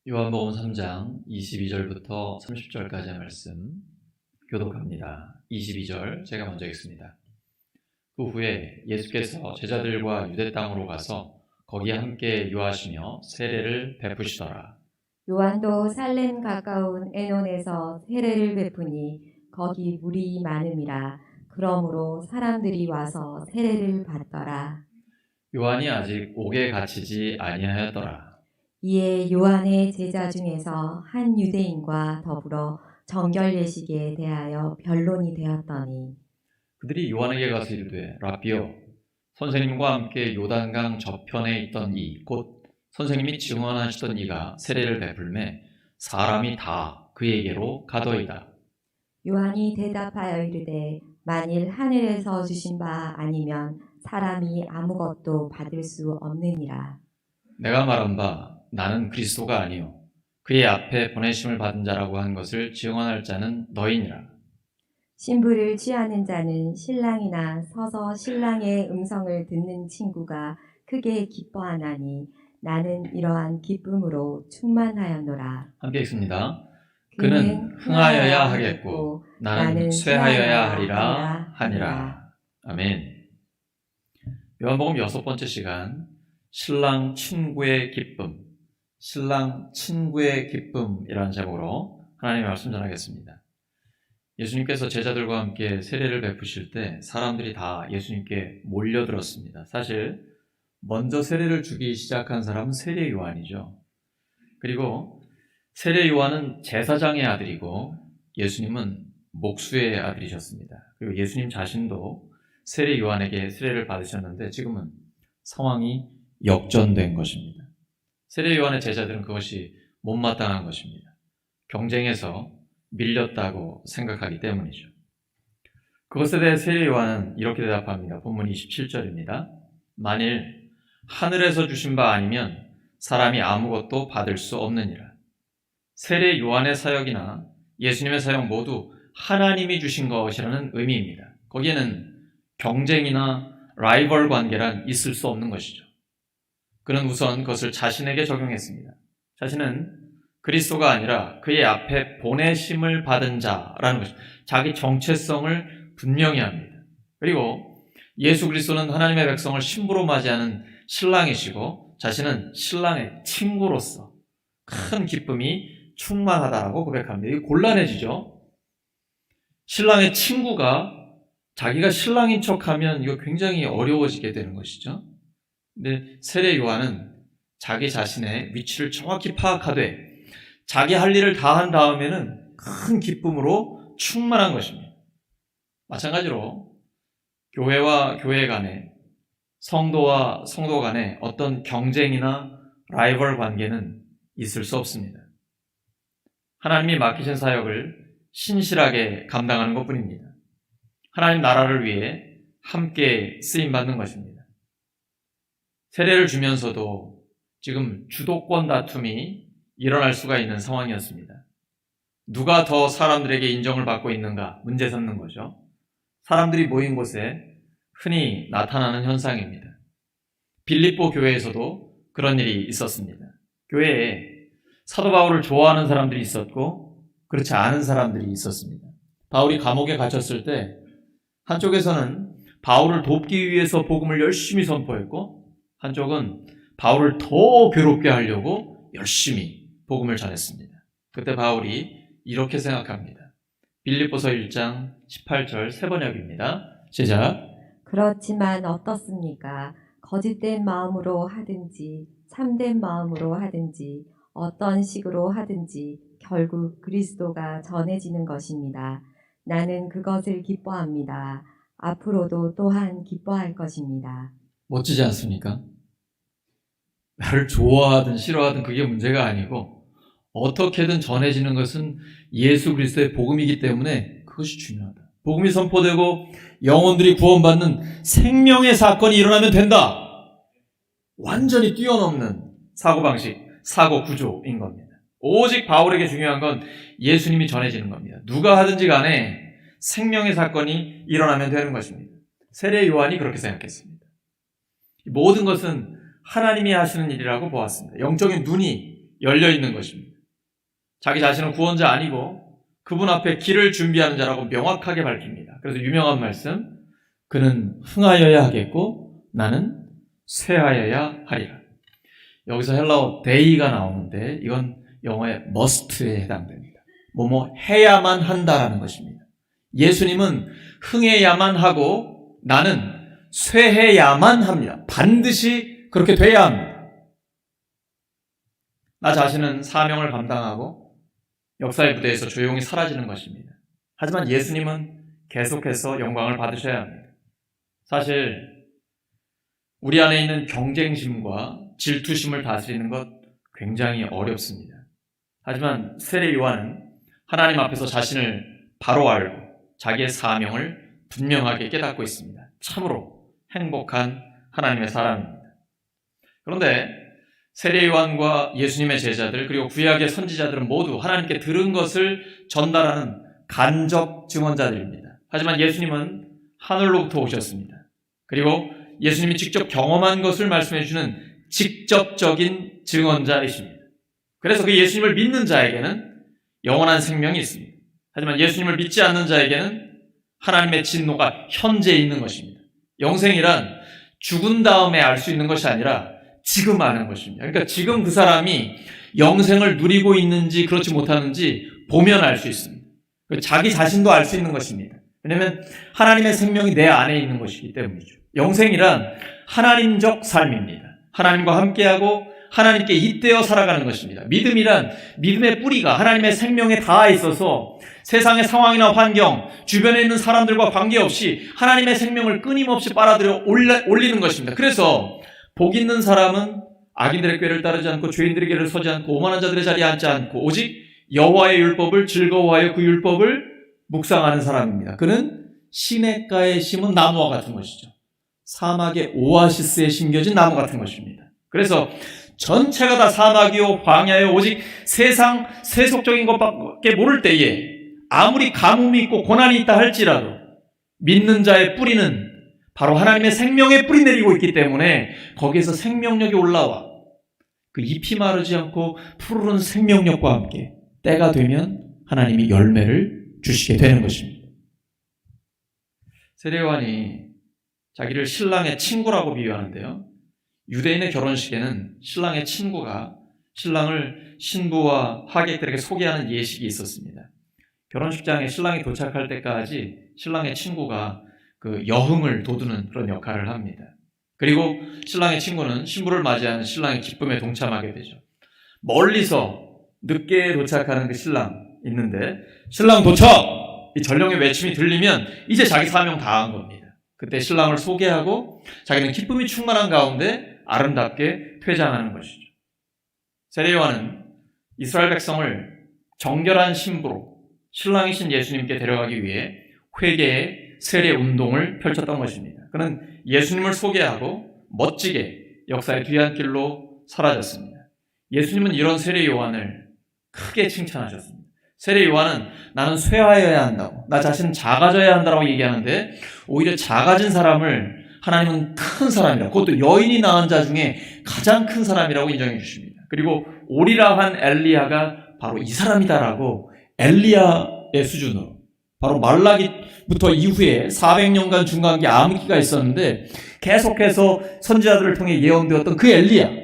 요한복음 3장 22절부터 30절까지의 말씀 교독합니다. 22절 제가 먼저 읽습니다. 그 후에 예수께서 제자들과 유대 땅으로 가서 거기 함께 유하시며 세례를 베푸시더라. 요한도 살렘 가까운 에논에서 세례를 베푸니 거기 물이 많음이라. 그러므로 사람들이 와서 세례를 받더라. 요한이 아직 옥에 갇히지 아니하였더라. 이에 요한의 제자 중에서 한 유대인과 더불어 정결 예식에 대하여 변론이 되었더니 그들이 요한에게 가서 이르되 라비여 선생님과 함께 요단강 저편에 있던 이 곧 선생님이 증언하시던 이가 세례를 베풀매 사람이 다 그에게로 가더이다. 요한이 대답하여 이르되 만일 하늘에서 주신 바 아니면 사람이 아무것도 받을 수 없느니라. 내가 말한 바 나는 그리스도가 아니요 그의 앞에 보내심을 받은 자라고 한 것을 증언할 자는 너희니라. 신부를 취하는 자는 신랑이나 서서 신랑의 음성을 듣는 친구가 크게 기뻐하나니 나는 이러한 기쁨으로 충만하였노라. 함께 읽습니다. 그는 흥하여야 하겠고 나는 쇠하여야 하리라 하니라. 아멘. 요한복음 6번째 시간 신랑 친구의 기쁨, 신랑 친구의 기쁨이라는 제목으로 하나님의 말씀 전하겠습니다. 예수님께서 제자들과 함께 세례를 베푸실 때 사람들이 다 예수님께 몰려들었습니다. 사실 먼저 세례를 주기 시작한 사람은 세례 요한이죠. 그리고 세례 요한은 제사장의 아들이고 예수님은 목수의 아들이셨습니다. 그리고 예수님 자신도 세례 요한에게 세례를 받으셨는데 지금은 상황이 역전된 것입니다. 세례 요한의 제자들은 그것이 못마땅한 것입니다. 경쟁에서 밀렸다고 생각하기 때문이죠. 그것에 대해 세례 요한은 이렇게 대답합니다. 본문 27절입니다. 만일 하늘에서 주신 바 아니면 사람이 아무것도 받을 수 없느니라. 세례 요한의 사역이나 예수님의 사역 모두 하나님이 주신 것이라는 의미입니다. 거기에는 경쟁이나 라이벌 관계란 있을 수 없는 것이죠. 그는 우선 그것을 자신에게 적용했습니다. 자신은 그리스도가 아니라 그의 앞에 보내심을 받은 자라는 것입니다. 자기 정체성을 분명히 합니다. 그리고 예수 그리스도는 하나님의 백성을 신부로 맞이하는 신랑이시고 자신은 신랑의 친구로서 큰 기쁨이 충만하다라고 고백합니다. 이게 곤란해지죠. 신랑의 친구가 자기가 신랑인 척하면 이거 굉장히 어려워지게 되는 것이죠. 근데 세례 요한은 자기 자신의 위치를 정확히 파악하되 자기 할 일을 다 한 다음에는 큰 기쁨으로 충만한 것입니다. 마찬가지로 교회와 교회 간에 성도와 성도 간에 어떤 경쟁이나 라이벌 관계는 있을 수 없습니다. 하나님이 맡기신 사역을 신실하게 감당하는 것뿐입니다. 하나님 나라를 위해 함께 쓰임받는 것입니다. 세례를 주면서도 지금 주도권 다툼이 일어날 수가 있는 상황이었습니다. 누가 더 사람들에게 인정을 받고 있는가 문제 삼는 거죠. 사람들이 모인 곳에 흔히 나타나는 현상입니다. 빌립보 교회에서도 그런 일이 있었습니다. 교회에 사도 바울을 좋아하는 사람들이 있었고 그렇지 않은 사람들이 있었습니다. 바울이 감옥에 갇혔을 때 한쪽에서는 바울을 돕기 위해서 복음을 열심히 선포했고 한쪽은 바울을 더 괴롭게 하려고 열심히 복음을 전했습니다. 그때 바울이 이렇게 생각합니다. 빌립보서 1장 18절 세 번역입니다. 시작. 그렇지만 어떻습니까? 거짓된 마음으로 하든지 참된 마음으로 하든지 어떤 식으로 하든지 결국 그리스도가 전해지는 것입니다. 나는 그것을 기뻐합니다. 앞으로도 또한 기뻐할 것입니다. 멋지지 않습니까? 나를 좋아하든 싫어하든 그게 문제가 아니고 어떻게든 전해지는 것은 예수 그리스도의 복음이기 때문에 그것이 중요하다. 복음이 선포되고 영혼들이 구원받는 생명의 사건이 일어나면 된다. 완전히 뛰어넘는 사고방식, 사고 구조인 겁니다. 오직 바울에게 중요한 건 예수님이 전해지는 겁니다. 누가 하든지 간에 생명의 사건이 일어나면 되는 것입니다. 세례 요한이 그렇게 생각했습니다. 모든 것은 하나님이 하시는 일이라고 보았습니다. 영적인 눈이 열려 있는 것입니다. 자기 자신은 구원자 아니고 그분 앞에 길을 준비하는 자라고 명확하게 밝힙니다. 그래서 유명한 말씀, 그는 흥하여야 하겠고 나는 쇠하여야 하리라. 여기서 헬라어 데이가 나오는데 이건 영어의 must에 해당됩니다. 뭐뭐 해야만 한다라는 것입니다. 예수님은 흥해야만 하고 나는 쇠해야만 합니다. 반드시 그렇게 돼야 합니다. 나 자신은 사명을 감당하고 역사의 무대에서 조용히 사라지는 것입니다. 하지만 예수님은 계속해서 영광을 받으셔야 합니다. 사실 우리 안에 있는 경쟁심과 질투심을 다스리는 것 굉장히 어렵습니다. 하지만 세례 요한은 하나님 앞에서 자신을 바로 알고 자기의 사명을 분명하게 깨닫고 있습니다. 참으로 행복한 하나님의 사람입니다. 그런데 세례 요한과 예수님의 제자들 그리고 구약의 선지자들은 모두 하나님께 들은 것을 전달하는 간접 증언자들입니다. 하지만 예수님은 하늘로부터 오셨습니다. 그리고 예수님이 직접 경험한 것을 말씀해 주는 직접적인 증언자이십니다. 그래서 그 예수님을 믿는 자에게는 영원한 생명이 있습니다. 하지만 예수님을 믿지 않는 자에게는 하나님의 진노가 현재 있는 것입니다. 영생이란 죽은 다음에 알 수 있는 것이 아니라 지금 아는 것입니다. 그러니까 지금 그 사람이 영생을 누리고 있는지 그렇지 못하는지 보면 알 수 있습니다. 자기 자신도 알 수 있는 것입니다. 왜냐하면 하나님의 생명이 내 안에 있는 것이기 때문이죠. 영생이란 하나님적 삶입니다. 하나님과 함께하고 하나님께 잇대어 살아가는 것입니다. 믿음이란 믿음의 뿌리가 하나님의 생명에 닿아 있어서 세상의 상황이나 환경, 주변에 있는 사람들과 관계없이 하나님의 생명을 끊임없이 빨아들여 올리는 것입니다. 그래서 복 있는 사람은 악인들의 꾀를 따르지 않고 죄인들의 길을 서지 않고 오만한 자들의 자리에 앉지 않고 오직 여호와의 율법을 즐거워하여 그 율법을 묵상하는 사람입니다. 그는 시냇가에 심은 나무와 같은 것이죠. 사막의 오아시스에 심겨진 나무 같은 것입니다. 그래서 전체가 다 사막이요 광야요 오직 세상 세속적인 것밖에 모를 때에 아무리 가뭄이 있고 고난이 있다 할지라도 믿는 자의 뿌리는 바로 하나님의 생명의 뿌리 내리고 있기 때문에 거기에서 생명력이 올라와 그 잎이 마르지 않고 푸르른 생명력과 함께 때가 되면 하나님이 열매를 주시게 되는 것입니다. 세례 요한이 자기를 신랑의 친구라고 비유하는데요. 유대인의 결혼식에는 신랑의 친구가 신랑을 신부와 하객들에게 소개하는 예식이 있었습니다. 결혼식장에 신랑이 도착할 때까지 신랑의 친구가 그 여흥을 돋우는 그런 역할을 합니다. 그리고 신랑의 친구는 신부를 맞이하는 신랑의 기쁨에 동참하게 되죠. 멀리서 늦게 도착하는 그 신랑 있는데 신랑 도착! 이 전령의 외침이 들리면 이제 자기 사명 다 한 겁니다. 그때 신랑을 소개하고 자기는 기쁨이 충만한 가운데 아름답게 퇴장하는 것이죠. 세례 요한은 이스라엘 백성을 정결한 신부로 신랑이신 예수님께 데려가기 위해 회개의 세례 운동을 펼쳤던 것입니다. 그는 예수님을 소개하고 멋지게 역사의 뒤안길로 사라졌습니다. 예수님은 이런 세례 요한을 크게 칭찬하셨습니다. 세례 요한은 나는 쇠하여야 한다고, 나 자신은 작아져야 한다고 얘기하는데 오히려 작아진 사람을 하나님은 큰 사람이라고, 그것도 여인이 낳은 자 중에 가장 큰 사람이라고 인정해 주십니다. 그리고 오리라 한 엘리야가 바로 이 사람이다라고 엘리야의 수준으로, 바로 말라기부터 이후에 400년간 중간기 암흑기가 있었는데 계속해서 선지자들을 통해 예언되었던 그 엘리야,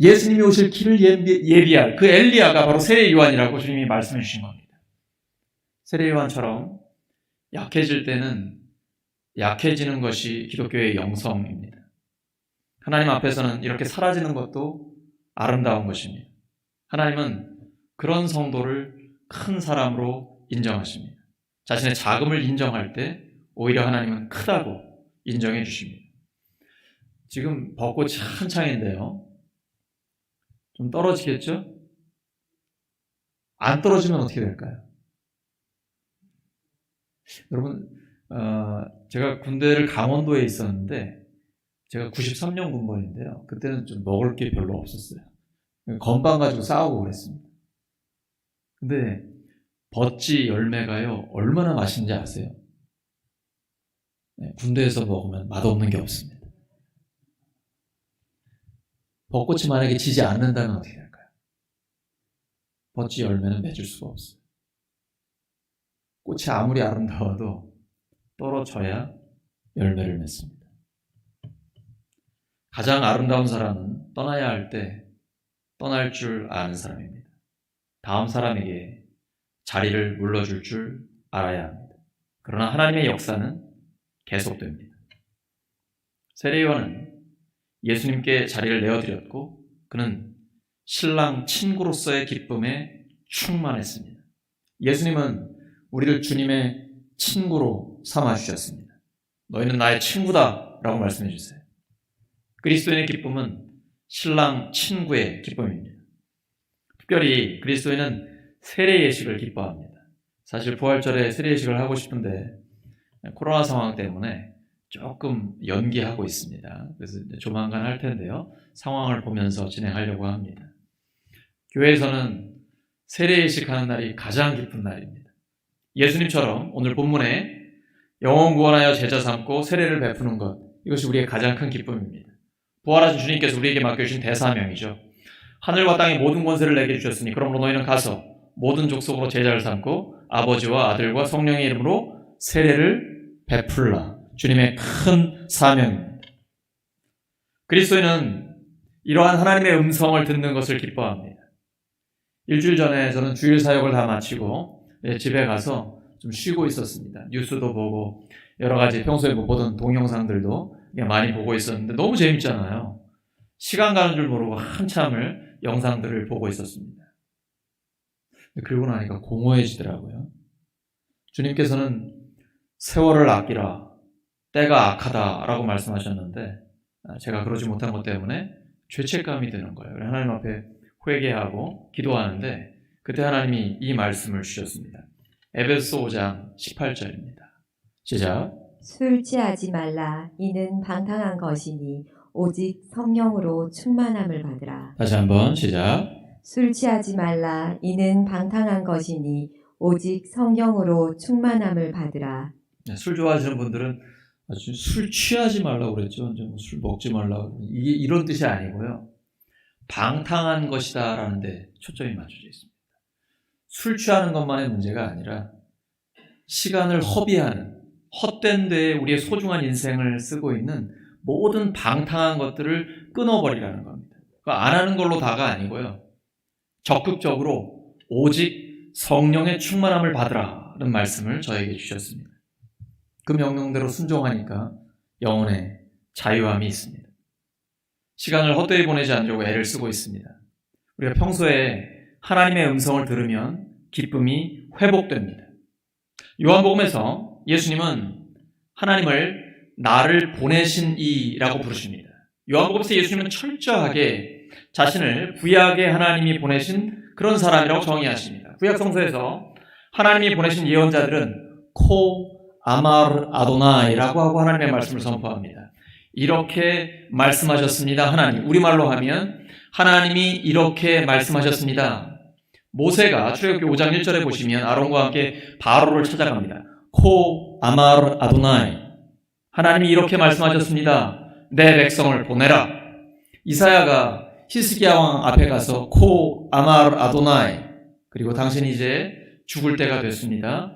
예수님이 오실 길을 예비할 그 엘리야가 바로 세례 요한이라고 주님이 말씀해 주신 겁니다. 세례 요한처럼 약해질 때는 약해지는 것이 기독교의 영성입니다. 하나님 앞에서는 이렇게 사라지는 것도 아름다운 것입니다. 하나님은 그런 성도를 큰 사람으로 인정하십니다. 자신의 작음을 인정할 때 오히려 하나님은 크다고 인정해 주십니다. 지금 벚꽃이 한창인데요. 좀 떨어지겠죠? 안 떨어지면 어떻게 될까요? 여러분, 제가 군대를 강원도에 있었는데 제가 93년 군번인데요. 그때는 좀 먹을 게 별로 없었어요. 건빵 가지고 싸우고 그랬습니다. 근데 버찌 열매가요, 얼마나 맛있는지 아세요? 네, 군대에서 먹으면 맛없는 게 없습니다. 벚꽃이 만약에 지지 않는다면 어떻게 될까요? 어찌 열매는 맺을 수가 없어요. 꽃이 아무리 아름다워도 떨어져야 열매를 맺습니다. 가장 아름다운 사람은 떠나야 할 때 떠날 줄 아는 사람입니다. 다음 사람에게 자리를 물러줄 줄 알아야 합니다. 그러나 하나님의 역사는 계속됩니다. 세례요한은 예수님께 자리를 내어드렸고 그는 신랑 친구로서의 기쁨에 충만했습니다. 예수님은 우리를 주님의 친구로 삼아주셨습니다. 너희는 나의 친구다 라고 말씀해 주세요. 그리스도인의 기쁨은 신랑 친구의 기쁨입니다. 특별히 그리스도인은 세례 예식을 기뻐합니다. 사실 부활절에 세례 예식을 하고 싶은데 코로나 상황 때문에 조금 연기하고 있습니다. 그래서 조만간 할 텐데요. 상황을 보면서 진행하려고 합니다. 교회에서는 세례 예식하는 날이 가장 기쁜 날입니다. 예수님처럼 오늘 본문에 영혼 구원하여 제자 삼고 세례를 베푸는 것, 이것이 우리의 가장 큰 기쁨입니다. 부활하신 주님께서 우리에게 맡겨주신 대사명이죠. 하늘과 땅의 모든 권세를 내게 주셨으니 그러므로 너희는 가서 모든 족속으로 제자를 삼고 아버지와 아들과 성령의 이름으로 세례를 베풀라. 주님의 큰 사명입니다. 그리스도인은 이러한 하나님의 음성을 듣는 것을 기뻐합니다. 일주일 전에 저는 주일 사역을 다 마치고 집에 가서 좀 쉬고 있었습니다. 뉴스도 보고 여러 가지 평소에 못 보던 동영상들도 많이 보고 있었는데 너무 재밌잖아요. 시간 가는 줄 모르고 한참을 영상들을 보고 있었습니다. 그러고 나니까 공허해지더라고요. 주님께서는 세월을 아끼라, 때가 악하다라고 말씀하셨는데 제가 그러지 못한 것 때문에 죄책감이 드는 거예요. 하나님 앞에 회개하고 기도하는데 그때 하나님이 이 말씀을 주셨습니다. 에베소 5장 18절입니다. 시작. 술 취하지 말라. 이는 방탕한 것이니 오직 성령으로 충만함을 받으라. 다시 한번 시작. 술 취하지 말라. 이는 방탕한 것이니 오직 성령으로 충만함을 받으라. 술 좋아하시는 분들은 술 취하지 말라고 그랬죠. 술 먹지 말라고. 이게 이런 뜻이 아니고요. 방탕한 것이다 라는 데 초점이 맞춰져 있습니다. 술 취하는 것만의 문제가 아니라 시간을 허비하는 헛된 데에 우리의 소중한 인생을 쓰고 있는 모든 방탕한 것들을 끊어버리라는 겁니다. 안 하는 걸로 다가 아니고요. 적극적으로 오직 성령의 충만함을 받으라는 말씀을 저에게 주셨습니다. 그 명령대로 순종하니까 영혼에 자유함이 있습니다. 시간을 헛되이 보내지 않으려고 애를 쓰고 있습니다. 우리가 평소에 하나님의 음성을 들으면 기쁨이 회복됩니다. 요한복음에서 예수님은 하나님을 나를 보내신 이라고 부르십니다. 요한복음에서 예수님은 철저하게 자신을 구약의 하나님이 보내신 그런 사람이라고 정의하십니다. 구약 성서에서 하나님이 보내신 예언자들은 코 아마르 아도나이라고 하고 하나님의 말씀을 선포합니다. 이렇게 말씀하셨습니다. 하나님. 우리말로 하면 하나님이 이렇게 말씀하셨습니다. 모세가 출애굽기 5장 1절에 보시면 아론과 함께 바로를 찾아갑니다. 코 아마르 아도나이. 하나님이 이렇게 말씀하셨습니다. 내 백성을 보내라. 이사야가 히스기야 왕 앞에 가서 코 아마르 아도나이. 그리고 당신이 이제 죽을 때가 됐습니다.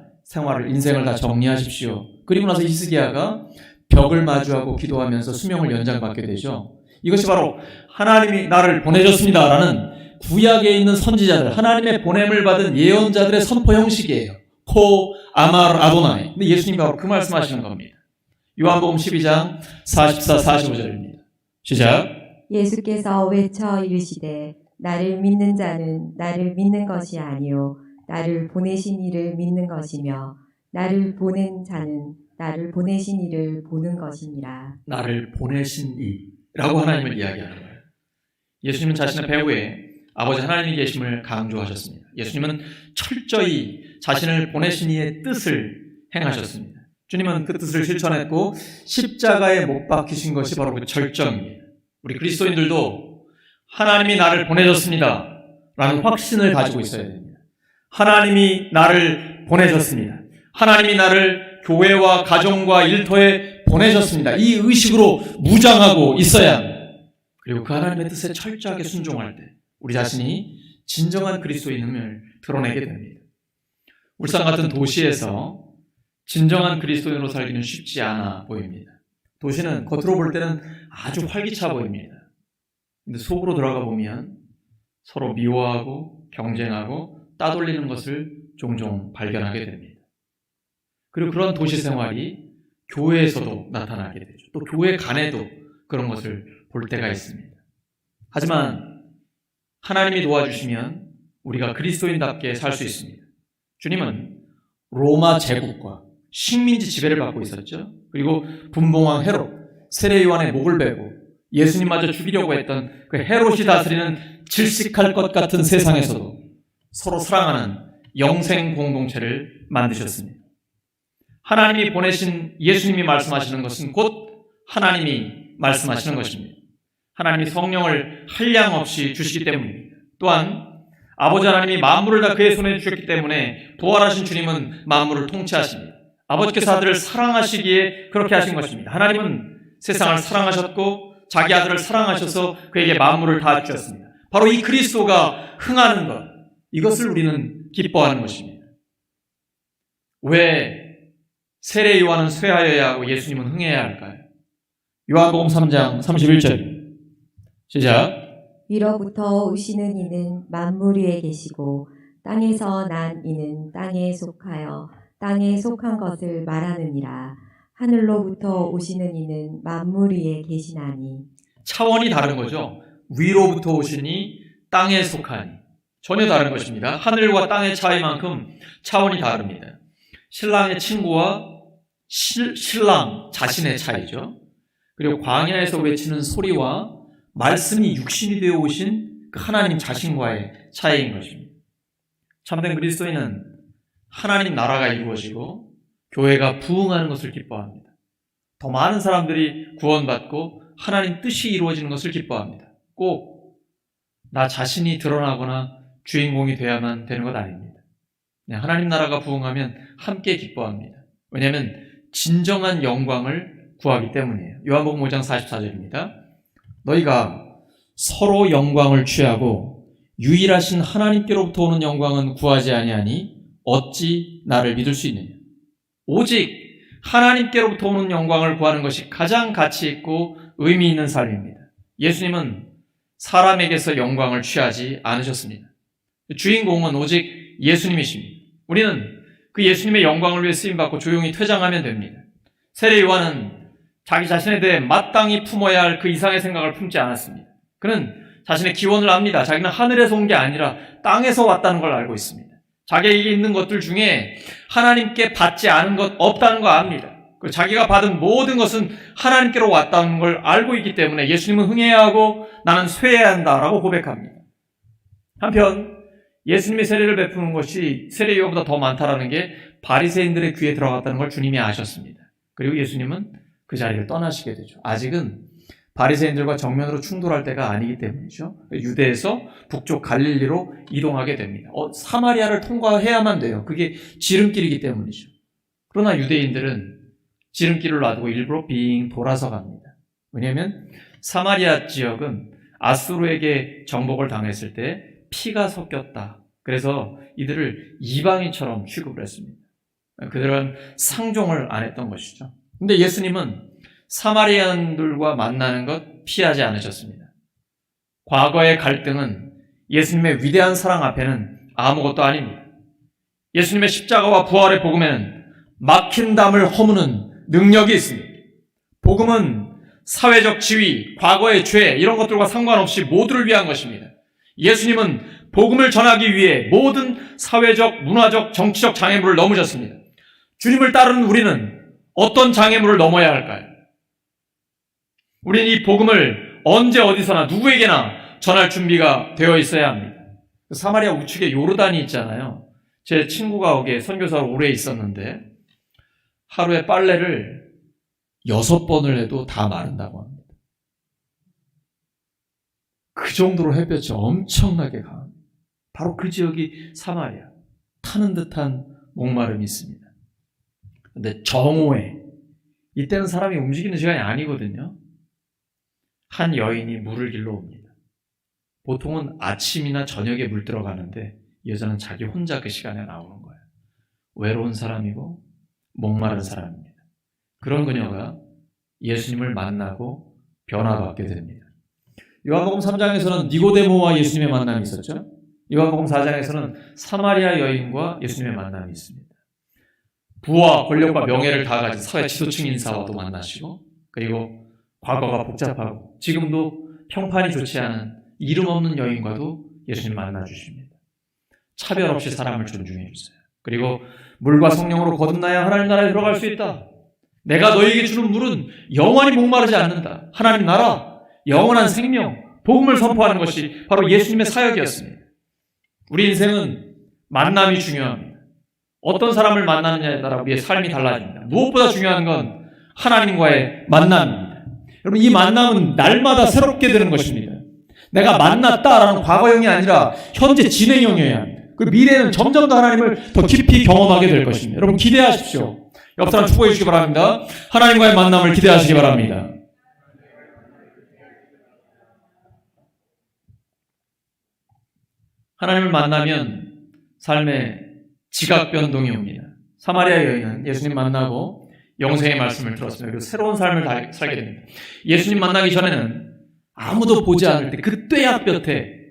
인생을 다 정리하십시오. 그리고 나서 히스기야가 벽을 마주하고 기도하면서 수명을 연장받게 되죠. 이것이 바로 하나님이 나를 보내줬습니다 라는 구약에 있는 선지자들, 하나님의 보냄을 받은 예언자들의 선포 형식이에요. 코 아마르 아도나이. 근데 예수님이 바로 그 말씀하시는 겁니다. 요한복음 12장 44, 45절입니다. 시작. 예수께서 외쳐 이르시되 나를 믿는 자는 나를 믿는 것이 아니요 나를 보내신 이를 믿는 것이며 나를 보낸 자는 나를 보내신 이를 보는 것이니라. 나를 보내신 이라고 하나님을 이야기하는 거예요. 예수님은 자신의 배후에 아버지 하나님이 계심을 강조하셨습니다. 예수님은 철저히 자신을 보내신 이의 뜻을 행하셨습니다. 주님은 그 뜻을 실천했고 십자가에 못 박히신 것이 바로 그 절정입니다. 우리 그리스도인들도 하나님이 나를 보내셨습니다 라는 확신을 가지고 있어야 됩니다. 하나님이 나를 보내셨습니다. 하나님이 나를 교회와 가정과 일터에 보내셨습니다. 이 의식으로 무장하고 있어야 합니다. 그리고 그 하나님의 뜻에 철저하게 순종할 때 우리 자신이 진정한 그리스도인을 드러내게 됩니다. 울산 같은 도시에서 진정한 그리스도인으로 살기는 쉽지 않아 보입니다. 도시는 겉으로 볼 때는 아주 활기차 보입니다. 근데 속으로 들어가 보면 서로 미워하고 경쟁하고 따돌리는 것을 종종 발견하게 됩니다. 그리고 그런 도시 생활이 교회에서도 나타나게 되죠. 또 교회 간에도 그런 것을 볼 때가 있습니다. 하지만 하나님이 도와주시면 우리가 그리스도인답게 살 수 있습니다. 주님은 로마 제국과 식민지 지배를 받고 있었죠. 그리고 분봉왕 헤롯, 세례 요한의 목을 베고 예수님마저 죽이려고 했던 그 헤롯이 다스리는 질식할 것 같은 세상에서도 서로 사랑하는 영생 공동체를 만드셨습니다. 하나님이 보내신 예수님이 말씀하시는 것은 곧 하나님이 말씀하시는 것입니다. 하나님이 성령을 한량없이 주시기 때문입니다. 또한 아버지 하나님이 만물을 다 그의 손에 주셨기 때문에 부활하신 주님은 만물을 통치하십니다. 아버지께서 아들을 사랑하시기에 그렇게 하신 것입니다. 하나님은 세상을 사랑하셨고 자기 아들을 사랑하셔서 그에게 만물을 다 주셨습니다. 바로 이 그리스도가 흥하는 것, 이것을 우리는 기뻐하는 것입니다. 왜 세례 요한은 쇠하여야 하고 예수님은 흥해야 할까요? 요한복음 3장 31절 시작. 위로부터 오시는 이는 만물 위에 계시고 땅에서 난 이는 땅에 속하여 땅에 속한 것을 말하느니라. 하늘로부터 오시는 이는 만물 위에 계시나니. 차원이 다른 거죠. 위로부터 오시니 땅에 속하니. 전혀 다른 것입니다. 하늘과 땅의 차이만큼 차원이 다릅니다. 신랑의 친구와 신랑 자신의 차이죠. 그리고 광야에서 외치는 소리와 말씀이 육신이 되어 오신 그 하나님 자신과의 차이인 것입니다. 참된 그리스도인은 하나님 나라가 이루어지고 교회가 부흥하는 것을 기뻐합니다. 더 많은 사람들이 구원받고 하나님 뜻이 이루어지는 것을 기뻐합니다. 꼭 나 자신이 드러나거나 주인공이 돼야만 되는 것 아닙니다. 하나님 나라가 부흥하면 함께 기뻐합니다. 왜냐하면 진정한 영광을 구하기 때문이에요. 요한복음 5장 44절입니다. 너희가 서로 영광을 취하고 유일하신 하나님께로부터 오는 영광은 구하지 아니하니 어찌 나를 믿을 수 있느냐. 오직 하나님께로부터 오는 영광을 구하는 것이 가장 가치 있고 의미 있는 삶입니다. 예수님은 사람에게서 영광을 취하지 않으셨습니다. 주인공은 오직 예수님이십니다. 우리는 그 예수님의 영광을 위해 쓰임받고 조용히 퇴장하면 됩니다. 세례 요한은 자기 자신에 대해 마땅히 품어야 할 그 이상의 생각을 품지 않았습니다. 그는 자신의 기원을 압니다. 자기는 하늘에서 온 게 아니라 땅에서 왔다는 걸 알고 있습니다. 자기에게 있는 것들 중에 하나님께 받지 않은 것 없다는 걸 압니다. 자기가 받은 모든 것은 하나님께로 왔다는 걸 알고 있기 때문에 예수님은 흥해야 하고 나는 쇠해야 한다라고 고백합니다. 한편 예수님이 세례를 베푸는 것이 세례 요한보다 더 많다라는 게 바리새인들의 귀에 들어갔다는 걸 주님이 아셨습니다. 그리고 예수님은 그 자리를 떠나시게 되죠. 아직은 바리새인들과 정면으로 충돌할 때가 아니기 때문이죠. 유대에서 북쪽 갈릴리로 이동하게 됩니다. 사마리아를 통과해야만 돼요. 그게 지름길이기 때문이죠. 그러나 유대인들은 지름길을 놔두고 일부러 빙 돌아서 갑니다. 왜냐하면 사마리아 지역은 아수르에게 정복을 당했을 때 피가 섞였다. 그래서 이들을 이방인처럼 취급을 했습니다. 그들은 상종을 안 했던 것이죠. 근데 예수님은 사마리아인들과 만나는 것 피하지 않으셨습니다. 과거의 갈등은 예수님의 위대한 사랑 앞에는 아무것도 아닙니다. 예수님의 십자가와 부활의 복음에는 막힌 담을 허무는 능력이 있습니다. 복음은 사회적 지위, 과거의 죄 이런 것들과 상관없이 모두를 위한 것입니다. 예수님은 복음을 전하기 위해 모든 사회적, 문화적, 정치적 장애물을 넘으셨습니다. 주님을 따르는 우리는 어떤 장애물을 넘어야 할까요? 우리는 이 복음을 언제 어디서나 누구에게나 전할 준비가 되어 있어야 합니다. 사마리아 우측에 요르단이 있잖아요. 제 친구가 거기에 선교사로 오래 있었는데 하루에 빨래를 6번을 해도 다 마른다고 합니다. 그 정도로 햇볕이 엄청나게 강합니다. 바로 그 지역이 사마리아. 타는 듯한 목마름이 있습니다. 근데 정오에 이때는 사람이 움직이는 시간이 아니거든요. 한 여인이 물을 길러 옵니다. 보통은 아침이나 저녁에 물 들어가는데 이 여자는 자기 혼자 그 시간에 나오는 거예요. 외로운 사람이고 목마른 사람입니다. 그런 그녀가 예수님을 만나고 변화받게 됩니다. 요한복음 3장에서는 니고데모와 예수님의 만남이 있었죠. 요한복음 4장에서는 사마리아 여인과 예수님의 만남이 있습니다. 부와 권력과 명예를 다 가진 사회 지도층 인사와도 만나시고, 그리고 과거가 복잡하고 지금도 평판이 좋지 않은 이름 없는 여인과도 예수님 만나주십니다. 차별 없이 사람을 존중해 주세요. 그리고 물과 성령으로 거듭나야 하나님 나라에 들어갈 수 있다. 내가 너에게 주는 물은 영원히 목마르지 않는다. 하나님 나라, 영원한 생명, 복음을 선포하는 것이 바로 예수님의 사역이었습니다. 우리 인생은 만남이 중요합니다. 어떤 사람을 만나느냐에 따라 우리의 삶이 달라집니다. 무엇보다 중요한 건 하나님과의 만남입니다. 여러분, 이 만남은 날마다 새롭게 되는 것입니다. 내가 만났다라는 과거형이 아니라 현재 진행형이어야 합니다. 그 미래는 점점 더 하나님을 더 깊이 경험하게 될 것입니다. 여러분, 기대하십시오. 옆 사람 축복해 주시기 바랍니다. 하나님과의 만남을 기대하시기 바랍니다. 하나님을 만나면 삶에 지각 변동이 옵니다. 사마리아 여인은 예수님 만나고 영생의 말씀을 들었습니다. 그리고 새로운 삶을 살게 됩니다. 예수님 만나기 전에는 아무도 보지 않을 때 그 떼약볕에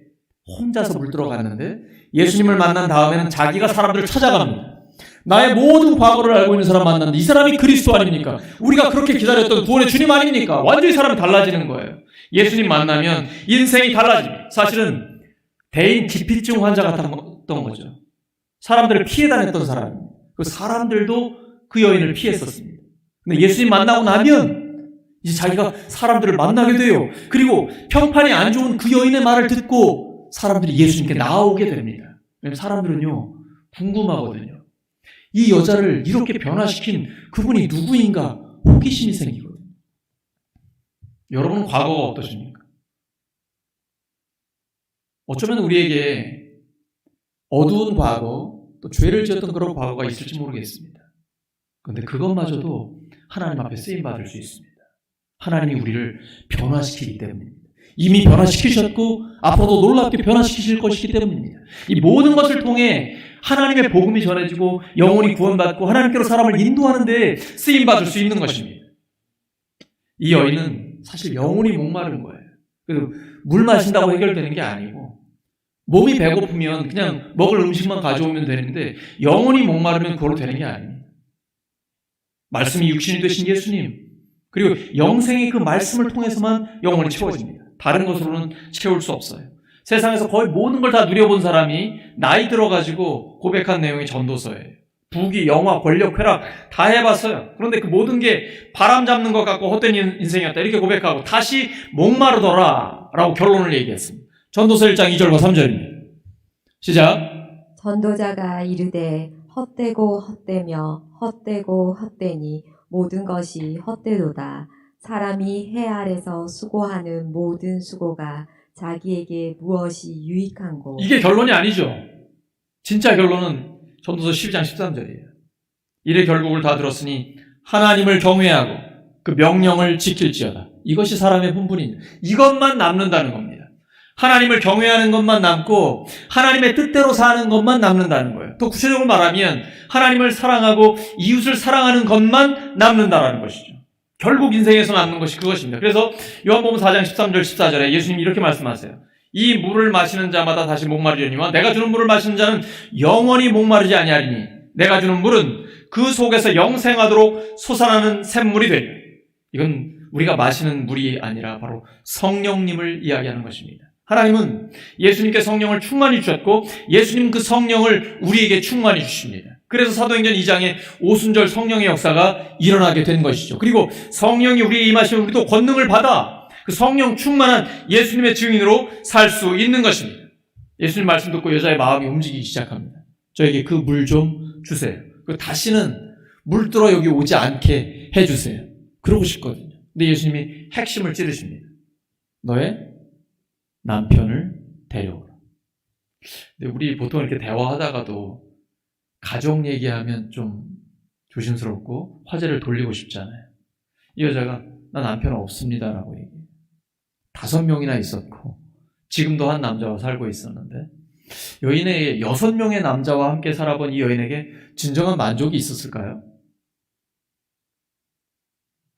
혼자서 물들어갔는데, 예수님을 만난 다음에는 자기가 사람들을 찾아갑니다. 나의 모든 과거를 알고 있는 사람 만났는데 이 사람이 그리스도 아닙니까? 우리가 그렇게 기다렸던 구원의 주님 아닙니까? 완전히 사람이 달라지는 거예요. 예수님 만나면 인생이 달라집니다. 사실은 대인 기피증 환자 같았던 거죠. 사람들을 피해 다녔던 사람입니다. 그 사람들도 그 여인을 피했었습니다. 근데 예수님 만나고 나면 이제 자기가 사람들을 만나게 돼요. 그리고 평판이 안 좋은 그 여인의 말을 듣고 사람들이 예수님께 나오게 됩니다. 왜냐하면 사람들은요, 궁금하거든요. 이 여자를 이렇게 변화시킨 그분이 누구인가 호기심이 생기거든요. 여러분은 과거가 어떠십니까? 어쩌면 우리에게 어두운 과거, 또 죄를 지었던 그런 과거가 있을지 모르겠습니다. 그런데 그것마저도 하나님 앞에 쓰임받을 수 있습니다. 하나님이 우리를 변화시키기 때문입니다. 이미 변화시키셨고 앞으로도 놀랍게 변화시키실 것이기 때문입니다. 이 모든 것을 통해 하나님의 복음이 전해지고 영혼이 구원받고 하나님께로 사람을 인도하는 데 쓰임받을 수 있는 것입니다. 이 여인은 사실 영혼이 목마른 거예요. 물 마신다고 해결되는 게 아니고, 몸이 배고프면 그냥 먹을 음식만 가져오면 되는데 영혼이 목마르면 그걸로 되는 게 아닙니다. 말씀이 육신이 되신 예수님, 그리고 영생의 그 말씀을 통해서만 영혼이 채워집니다. 다른 것으로는 채울 수 없어요. 세상에서 거의 모든 걸 다 누려본 사람이 나이 들어가지고 고백한 내용이 전도서예요. 부귀, 영화, 권력, 쾌락 다 해봤어요. 그런데 그 모든 게 바람 잡는 것 같고 헛된 인생이었다 이렇게 고백하고 다시 목마르더라 라고 결론을 얘기했습니다. 전도서 1장 2절과 3절입니다. 시작. 전도자가 이르되 헛되고 헛되며 헛되고 헛되니 모든 것이 헛되도다. 사람이 해 아래서 수고하는 모든 수고가 자기에게 무엇이 유익한고. 이게 결론이 아니죠. 진짜 결론은 전도서 12장 13절이에요. 이래 결국을 다 들었으니 하나님을 경외하고 그 명령을 지킬지어다. 이것이 사람의 본분입니다. 이것만 남는다는 겁니다. 하나님을 경외하는 것만 남고 하나님의 뜻대로 사는 것만 남는다는 거예요. 또 구체적으로 말하면 하나님을 사랑하고 이웃을 사랑하는 것만 남는다라는 것이죠. 결국 인생에서 남는 것이 그것입니다. 그래서 요한복음 4장 13절 14절에 예수님이 이렇게 말씀하세요. 이 물을 마시는 자마다 다시 목마르려니와 내가 주는 물을 마시는 자는 영원히 목마르지 아니하리니 내가 주는 물은 그 속에서 영생하도록 솟아나는 샘물이 되리라. 이건 우리가 마시는 물이 아니라 바로 성령님을 이야기하는 것입니다. 하나님은 예수님께 성령을 충만히 주셨고 예수님 그 성령을 우리에게 충만히 주십니다. 그래서 사도행전 2장에 오순절 성령의 역사가 일어나게 된 것이죠. 그리고 성령이 우리에 임하시면 우리도 권능을 받아 그 성령 충만한 예수님의 증인으로 살 수 있는 것입니다. 예수님 말씀 듣고 여자의 마음이 움직이기 시작합니다. 저에게 그 물 좀 주세요. 그리고 다시는 물들어 여기 오지 않게 해주세요. 그러고 싶거든요. 근데 예수님이 핵심을 찌르십니다. 너의 남편을 데려오라. 근데 우리 보통 이렇게 대화하다가도 가족 얘기하면 좀 조심스럽고 화제를 돌리고 싶잖아요. 이 여자가 나 남편 없습니다라고 얘기해요. 5명이나 있었고 지금도 한 남자와 살고 있었는데 여인에게 6명의 남자와 함께 살아본 이 여인에게 진정한 만족이 있었을까요?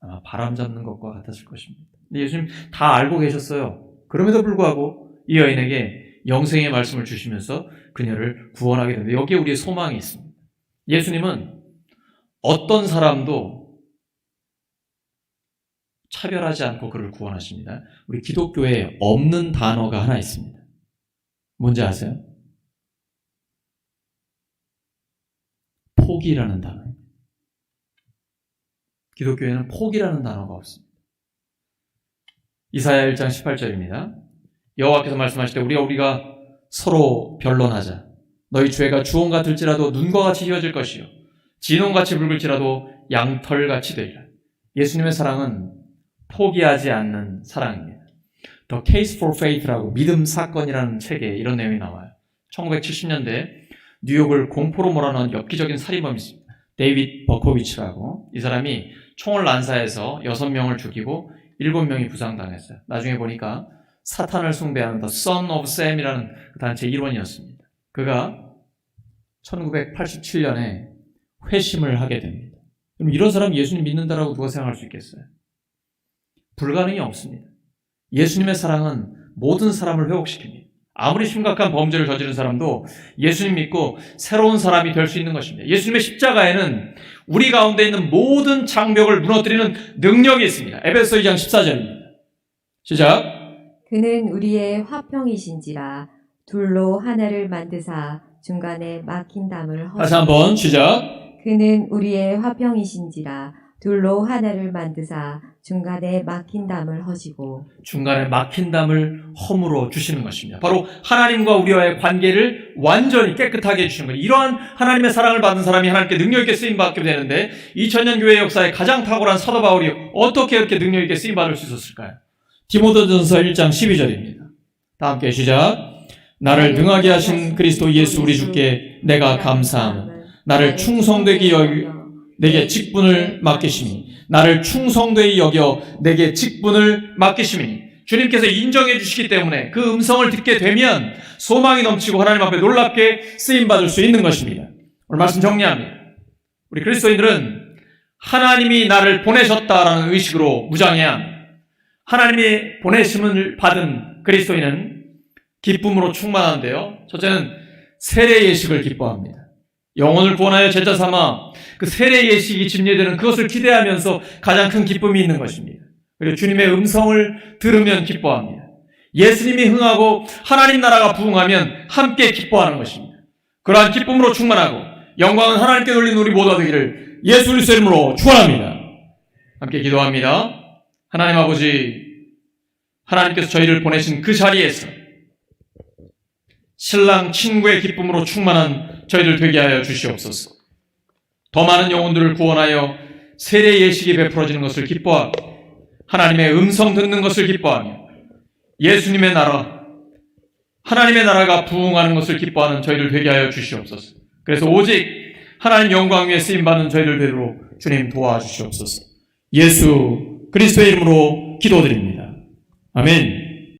아마 바람 잡는 것과 같았을 것입니다. 근데 예수님 다 알고 계셨어요. 그럼에도 불구하고 이 여인에게 영생의 말씀을 주시면서 그녀를 구원하게 됩니다. 여기에 우리의 소망이 있습니다. 예수님은 어떤 사람도 차별하지 않고 그를 구원하십니다. 우리 기독교에 없는 단어가 하나 있습니다. 뭔지 아세요? 포기라는 단어입니다. 기독교에는 포기라는 단어가 없습니다. 이사야 1장 18절입니다. 여호와께서 말씀하실 때 우리가 서로 변론하자. 너희 죄가 주홍 같을지라도 눈과 같이 희어질 것이요 진홍같이 붉을지라도 양털같이 되리라. 예수님의 사랑은 포기하지 않는 사랑입니다. The Case for Faith라고 믿음 사건이라는 책에 이런 내용이 나와요. 1970년대 뉴욕을 공포로 몰아넣은 엽기적인 살인범이 있습니다. 데이빗 버코비치라고. 이 사람이 총을 난사해서 6명을 죽이고 7명이 부상당했어요. 나중에 보니까 사탄을 숭배하는 The Son of Sam이라는 단체 일원이었습니다. 그가 1987년에 회심을 하게 됩니다. 그럼 이런 사람이 예수님 믿는다라고 누가 생각할 수 있겠어요? 불가능이 없습니다. 예수님의 사랑은 모든 사람을 회복시킵니다. 아무리 심각한 범죄를 저지른 사람도 예수님 믿고 새로운 사람이 될 수 있는 것입니다. 예수님의 십자가에는 우리 가운데 있는 모든 장벽을 무너뜨리는 능력이 있습니다. 에베소 2장 14절입니다. 시작. 그는 우리의 화평이신지라 둘로 하나를 만드사 중간에 막힌 담을 허시고. 다시 한번 시작. 그는 우리의 화평이신지라 둘로 하나를 만드사 중간에 막힌 담을 허시고. 중간에 막힌 담을 허물어 주시는 것입니다. 바로 하나님과 우리와의 관계를 완전히 깨끗하게 해주시는 거예요. 이러한 하나님의 사랑을 받은 사람이 하나님께 능력 있게 쓰임받게 되는데 2000년 교회 역사에 가장 탁월한 사도 바울이 어떻게 그렇게 능력 있게 쓰임받을 수 있었을까요? 디모데전서 1장 12절입니다. 다 함께 시작. 나를 능하게 하신 그리스도 예수 우리 주께 내가 감사하며 나를 충성되게 내게 직분을 맡기시니 나를 충성되이 여겨 내게 직분을 맡기시니 주님께서 인정해 주시기 때문에 그 음성을 듣게 되면 소망이 넘치고 하나님 앞에 놀랍게 쓰임받을 수 있는 것입니다. 오늘 말씀 정리합니다. 우리 그리스도인들은 하나님이 나를 보내셨다라는 의식으로 무장해야 합니다. 하나님이 보내심을 받은 그리스도인은 기쁨으로 충만한데요. 첫째는 세례 예식을 기뻐합니다. 영혼을 구원하여 제자 삼아 그 세례 예식이 집례되는 그것을 기대하면서 가장 큰 기쁨이 있는 것입니다. 그리고 주님의 음성을 들으면 기뻐합니다. 예수님이 흥하고 하나님 나라가 부흥하면 함께 기뻐하는 것입니다. 그러한 기쁨으로 충만하고 영광은 하나님께 돌리는 우리 모두 되기를 예수 그리스도 이름으로 축원합니다. 함께 기도합니다. 하나님 아버지, 하나님께서 저희를 보내신 그 자리에서 신랑 친구의 기쁨으로 충만한 저희들 되게 하여 주시옵소서. 더 많은 영혼들을 구원하여 세례 예식이 베풀어지는 것을 기뻐하고 하나님의 음성 듣는 것을 기뻐하며 예수님의 나라, 하나님의 나라가 부흥하는 것을 기뻐하는 저희들 되게 하여 주시옵소서. 그래서 오직 하나님 영광 위에 쓰임받는 저희들 되도록 주님 도와주시옵소서. 예수 그리스도의 이름으로 기도드립니다. 아멘.